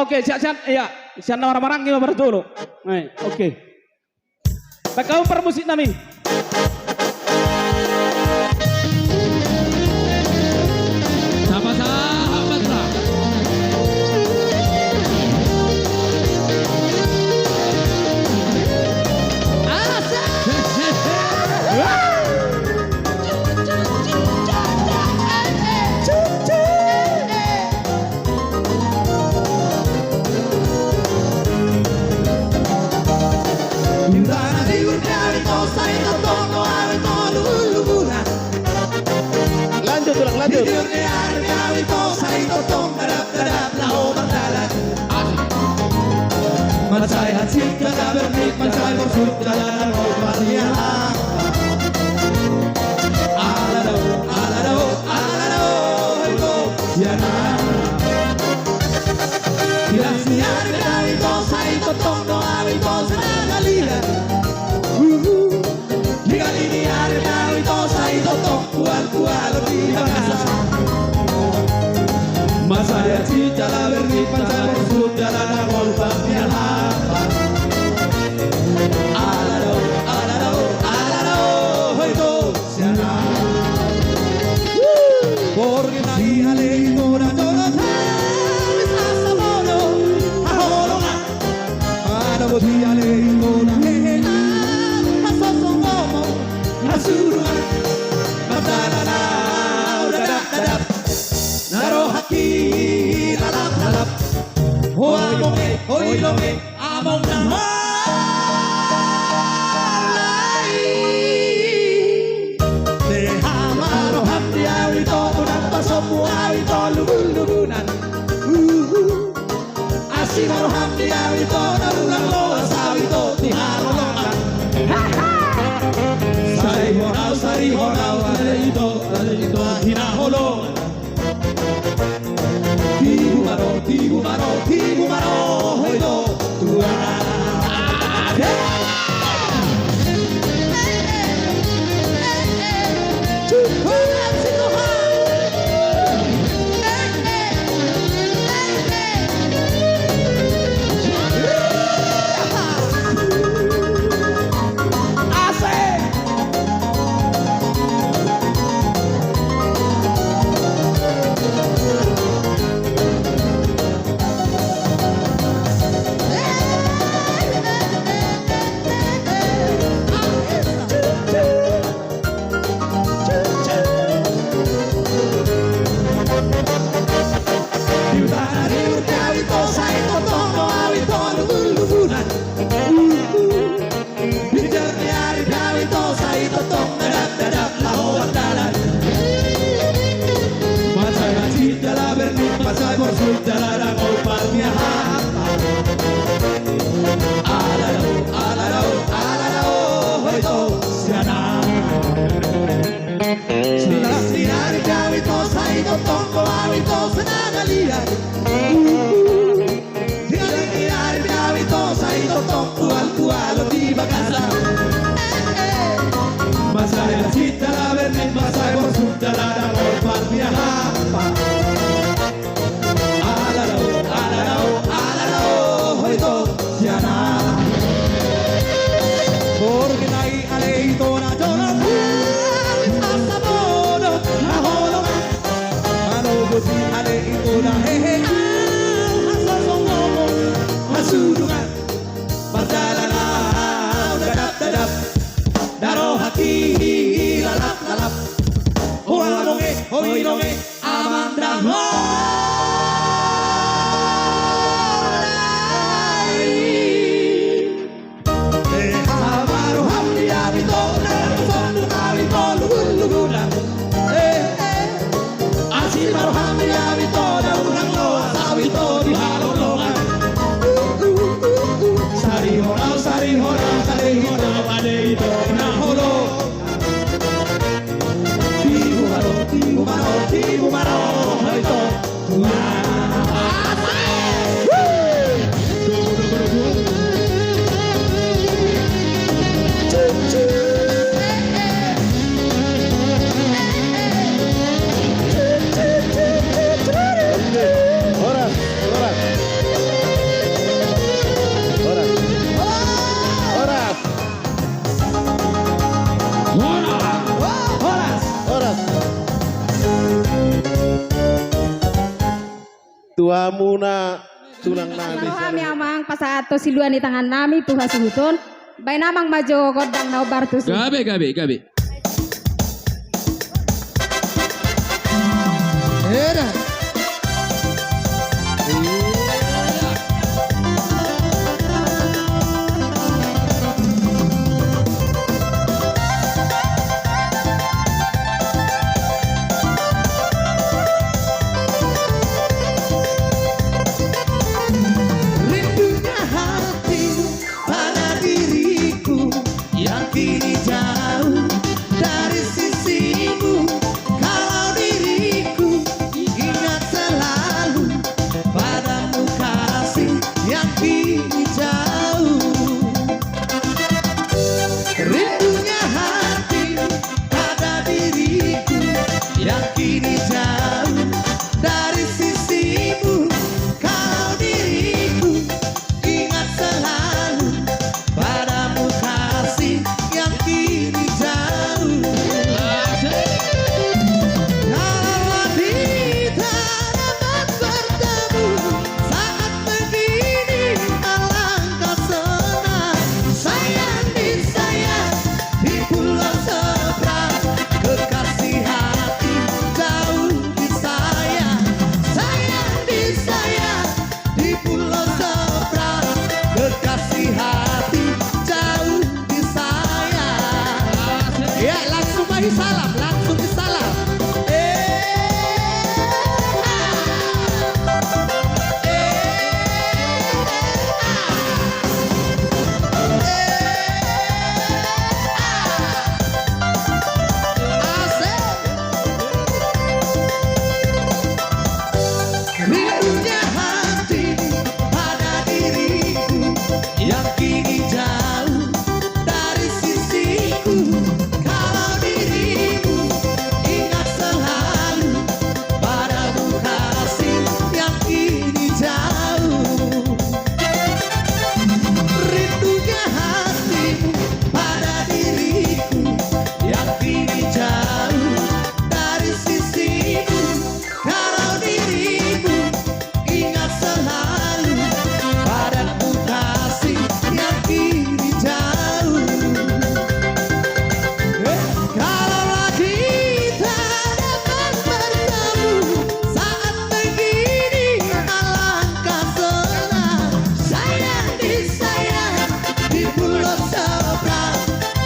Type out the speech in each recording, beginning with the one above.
oke, siap-siap, iya. Siap marang-marang gimana berdulu. Oke. Bakau permusik nami. Sahabat-sahabat lah. Lanjut, ulang lanjut. Masai hasil kata bernik, masai bersut dalam obatnya. Alado, itu siapa? Tidak siar dari dosa itu tondo dari dosa ngalira. Jika ini hari dari dosa itu kuat lebih bagus. Masai hasil kata bernik, masai bersut dalam obatnya. Among the Tibu maro, hoido, Duamu na tunang nani. Kami amang pasato siluan di tangan nami tuha suhutun. Bay namang majo kodang na bartus. Gabe. Era. Rindunya hatimu pada diriku yang kini jauh dari sisimu. Kalau diriku ingat selalu padamu kasih yang kini jauh. Rindunya hatimu pada diriku yang kini jauh dari sisimu. Kalau diriku ingat selalu padamu kasih yang kini jauh. Kalau kita dapat bertemu saat begini alangkah senang. Sayang disayang di pulau seberang, kekasih hati jauh disayang. Sayang disayang di pulau seberang, kekasih hati jauh disayang. Ya langsung bagi salam, langsung disalam. Rindunya hatimu pada diriku yang kini jauh dari sisiku. Kalau dirimu ingat selalu padamu kasih yang kini jauh. Rindunya hatimu pada diriku yang kini jauh dari sisiku. Kalau dirimu ingat selalu padaku kasih yang kini jauh. Kalau kita dapat bertemu saat begini alangkah senang. Sayang disayang di pulau seberang,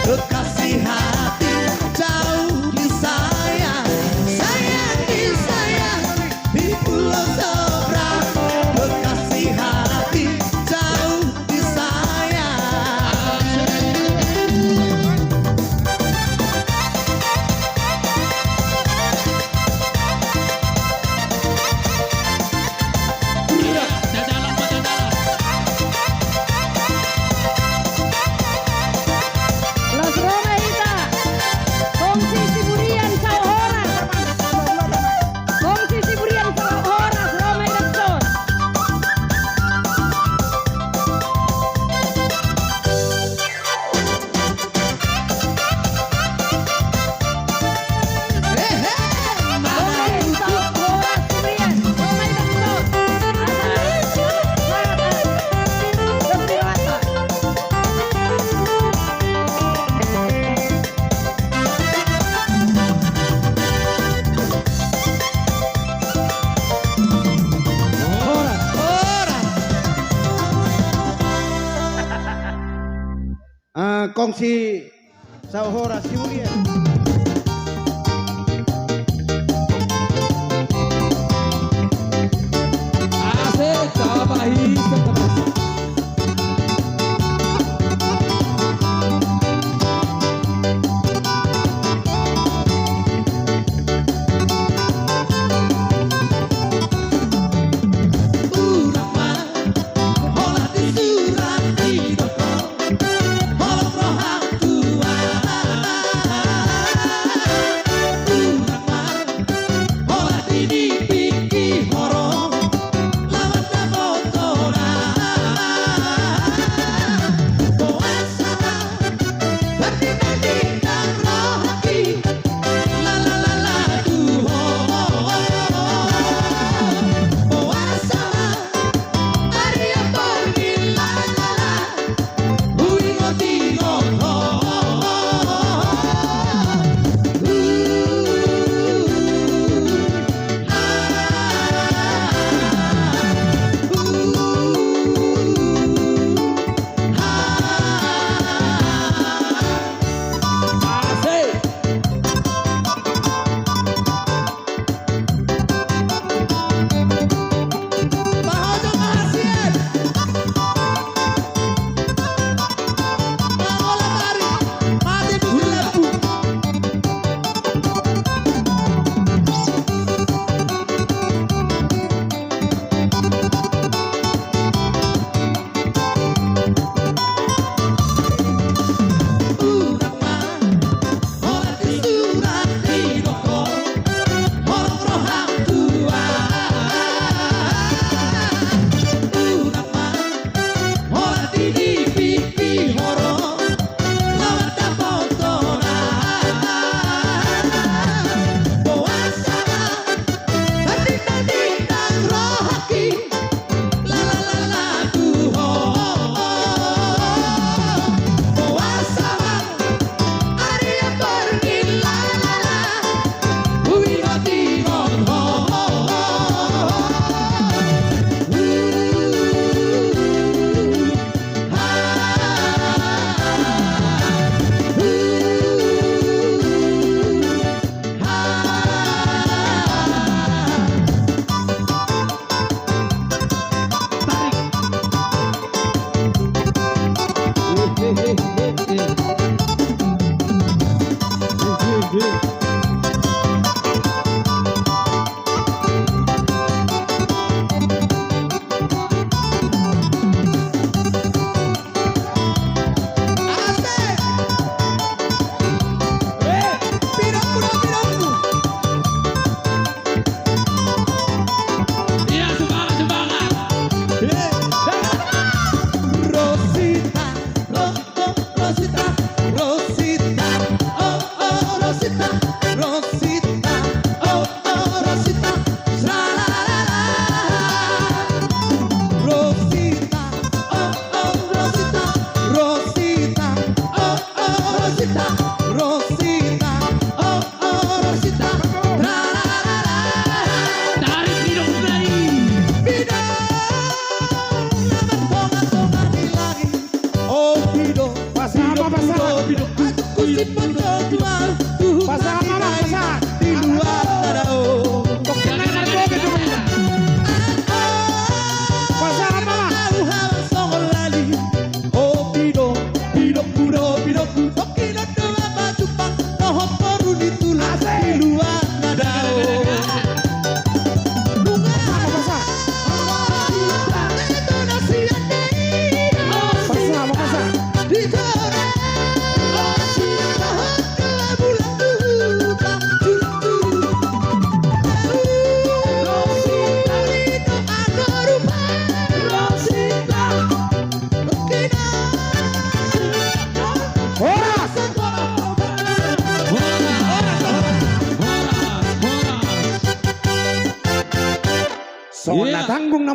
kekasih hati jauh disayang. Sayang disayang di pulau seberang, kekasih hati jauh disayang. Los Romeita. Kongsi Siburian Sauhora. Kongsi Siburian Sauhora Romeita Son. Kongsi Sauhora Siburian Romeita Son. Kongsi Sauhora Siburian. Asik, Kabahis. Urama, hola di surat hidupku, hola rohang tua.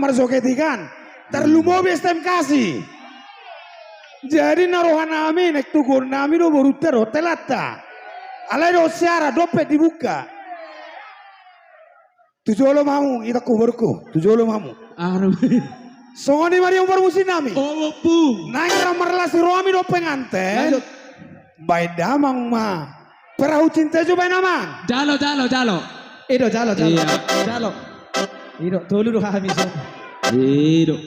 namar soketikan. Terlumo bestem kasih. Jadi naruhan nami nek tugur nami do borutero hotelata. Alai do siara dompet dibuka. Tujolo mamu ita kuburku. Tujolo mamu. Songoni mari umur musim nami. Oh, bu. Nang merlasi roami do penganten. Baik damang ma. Perahu cinta juga namang. Jalo. Ido jalo. Iya. Jalo. Ido tolu do habis. Ido.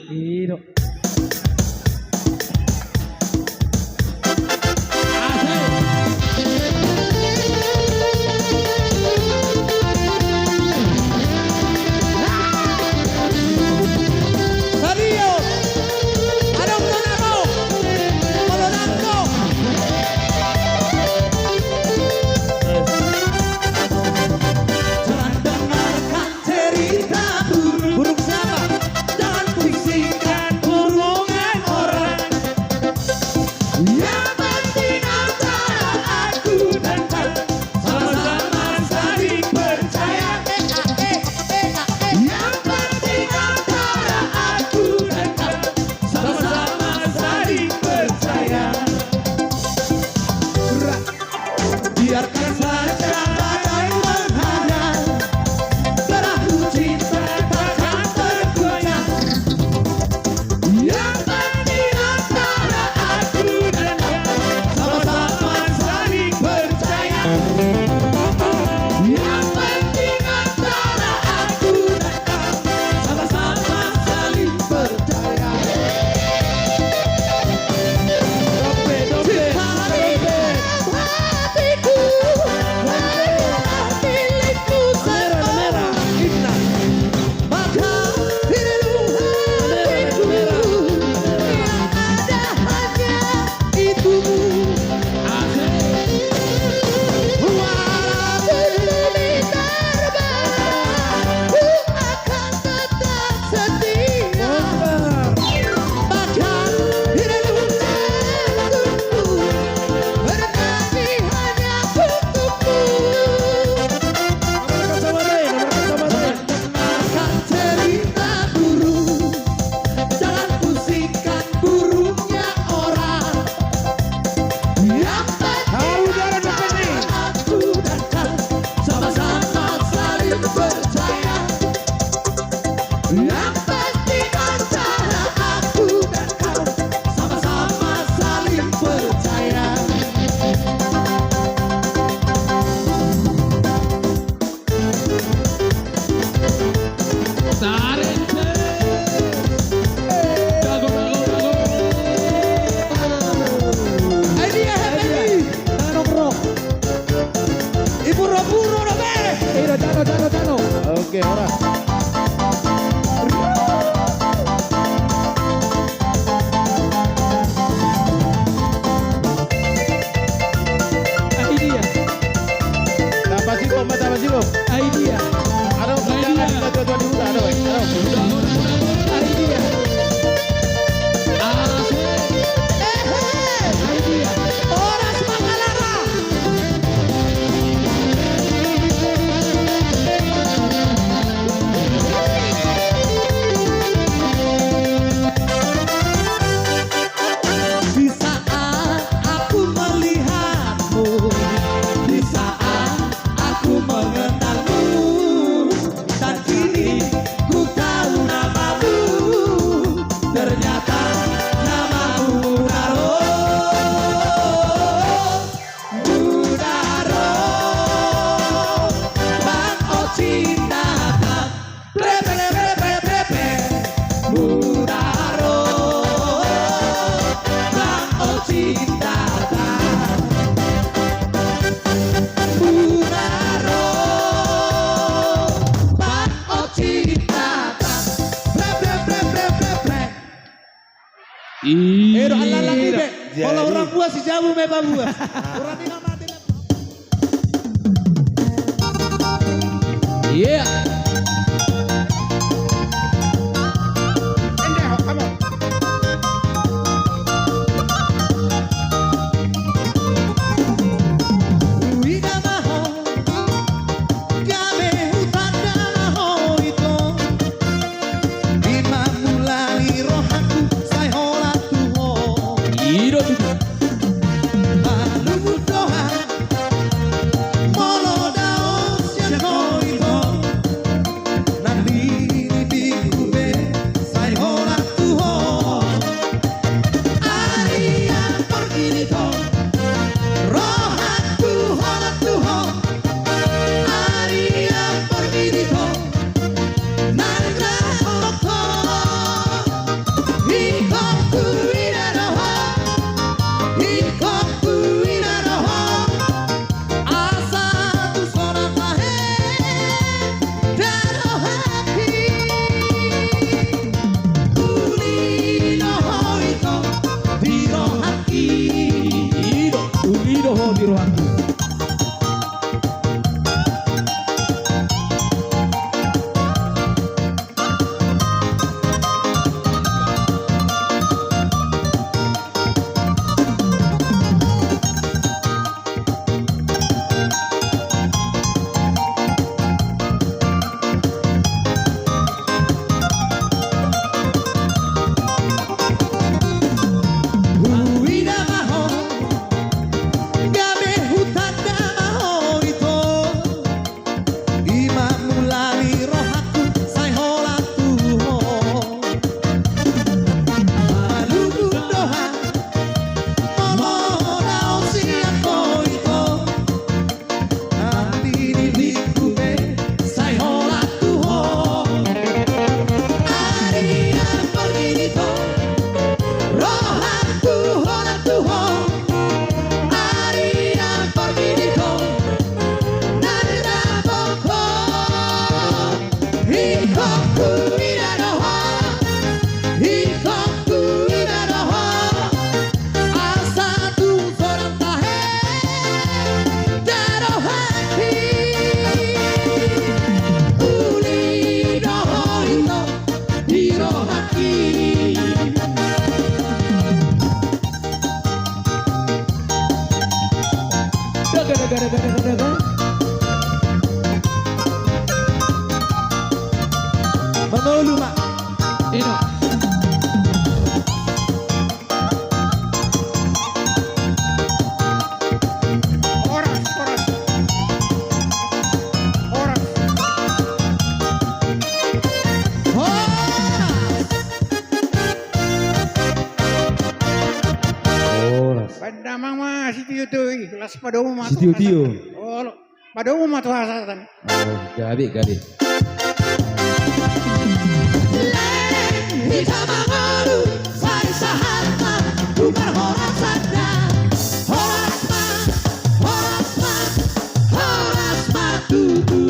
Burung siapa? Jangan pusingkan hubungan orang. Yang penting antara aku dan kau sama-sama saling percaya. Yang penting antara aku dan kau sama-sama saling percaya. Biarkan saja badai menghadang, perahu cinta takkan tergoyang. Yang penting antara aku dan kau sama-sama saling percaya. Yang penting antara aku dan kau sama-sama saling percaya. Hatiku adalah milikmu semua. Maka dirimu hatiku yang ada hanya itu. Walaupun bumi terbang, ku akan tetap setia. Maka dirimu jantungku bernyanyi hanya untukmu. Dengarkan cerita burung, jangan pusingkan burungnya orang. Yang penting antara aku dan kau sama-sama saling percaya. Yang penting antara aku dan kau sama-sama saling percaya. Jalo. Oke, ora. Ini dia. Dapat sih kok, dapat sih kok. Ini dia. Ada perjalanan kita tuan di hutan, ada. Ini dia. Orang Makalara. Di saat aku melihatmu, di saat aku mengenalmu, dan kini ku tahu namamu. Ternyata namamu Munaro. Munaro, Bang Ocinakan. Munaro, Bang Ocinakan. Munaro, Bang Ocinakan. Ero ala lagi be. Jadi. Kalau orang buah si jamu me buah. Orang ini mati. Yeah. Uida maho, game utanda maho ito. Di kanan kiri. Menulu mak. Ino. Pada mama si Tio tuh, kelas pada umat. Si Tio. Oh, pada umat tuh asal. Oh, gabi. Bisa mengeluh, saya sahatma, bukan orang sadar. Horas tutu.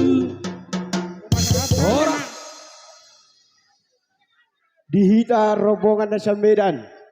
Dihita rombongan Desa Medan